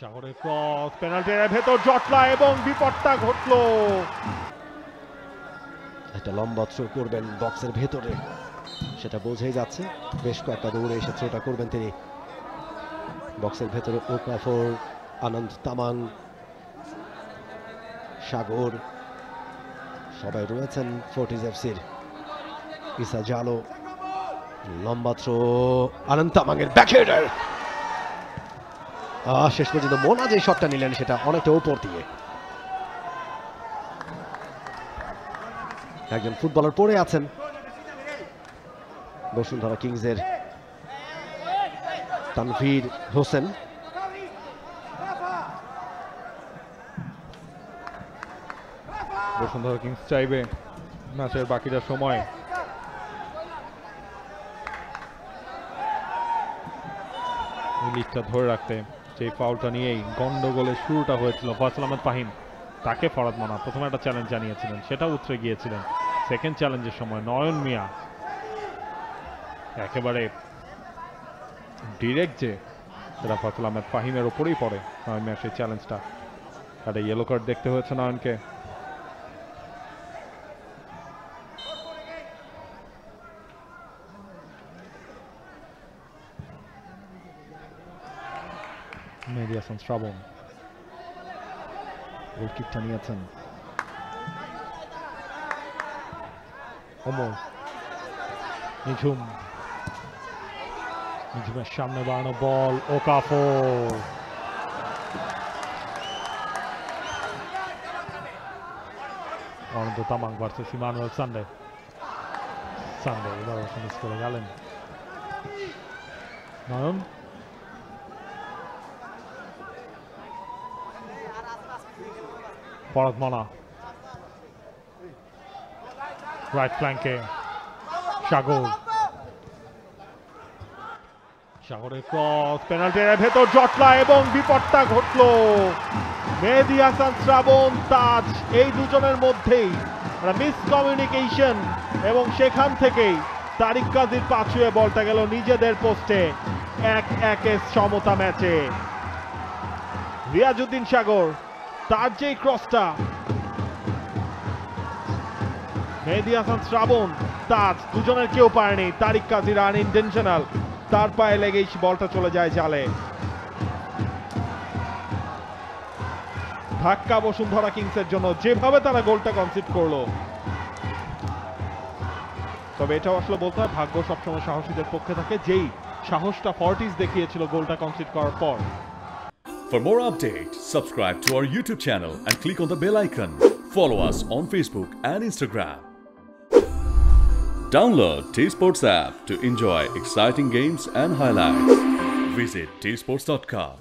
সাগরের cross penalty এরিয়ার ভেতর জটলা এবং বিপদটা ঘটলো। একটা লম্বা থ্রো করবেন বক্সের ভেতরে, সেটা বোঝাই যাচ্ছে। বেশ কয়েকটা দৌড়ে এসে থ্রোটা করবেন তিনি বক্সের ভেতরে। ওকাফর, আনন্দ তামাং, সাগর সবাই রয়েছেন ফোর্টিজ এফসির। ইসা জালো, লম্বা থ্রো, আনন্দ তামাংয়ের ব্যাকহেডার। শেষ পর্যন্ত মোনা যে শটটা নিলেন সেটা অনেকটা উপর দিয়ে। একজন ফুটবলার পড়ে আছেন বসুন্ধরা কিংসের, তানভীর হোসেন। বসুন্ধরা কিংস চাইবে ম্যাচের বাকিটা সময় লিডটা ধরে রাখতে। যে ফাউলটা নিয়েই গন্ডগোলের শুরুটা হয়েছিল, ফয়সাল আহমেদ ফাহিম তাকে ফরাদ মানা প্রথমে একটা চ্যালেঞ্জ জানিয়েছিলেন, সেটা উতরে গিয়েছিলেন। সেকেন্ড চ্যালেঞ্জের সময় নয়ন মিয়া একেবারে ডিরেক্ট যে সেটা ফয়সাল আহমেদ ফাহিমের ওপরেই পড়ে। নয়ন মিয়া সেই চ্যালেঞ্জটা, একটা ইয়েলো কার্ড দেখতে হয়েছে নয়নকে। মেহেদী হাসান শ্রাবণ গোলকিকটা নিয়েছেন। ওমর নিঝুমের সামনে বাড়ানো বল, ওকাফর অনন্ত তামাং ভার্সেস ইমানুয়েল সানডে। এবার মিস করে গেলেন নয়ন। ফরাদ মানা রাইট ফ্ল্যাঙ্কে, সাগরের ক্রস পেনাল্টি এরিয়ার ভেতর জটলা এবং বিপদটা ঘটলো। মেহেদী হাসান শ্রাবণ, তাজ, এই দুজনের মধ্যেই মিসকমিউনিকেশন এবং সেখান থেকেই তারিক কাজীর পা ছুঁয়ে বলটা গেল নিজেদের পোস্টে। 1-1 সমতা ম্যাচে রিয়াজউদ্দিন সাগর, তার যেই ক্রসটা, মেহেদী হাসান শ্রাবণ, তাজ দুজনের কেউ পারেনি। তারিক কাজীর আনইনটেনশনাল, তার পায়ে লেগেই বলটা চলে যায় জালে। ধাক্কা বসুন্ধরা কিংসের জন্য, যেভাবে তারা গোলটা কনসিড করলো। তবে এটাও আসলে বলতে হয় ভাগ্য সবসময় সাহসীদের পক্ষে থাকে, যেই সাহসটা ফর্টিজ দেখিয়েছিল গোলটা কনসিড করার পর। For more updates, subscribe to our YouTube channel and click on the bell icon. Follow us on Facebook and Instagram. Download T-Sports app to enjoy exciting games and highlights. Visit tsports.com.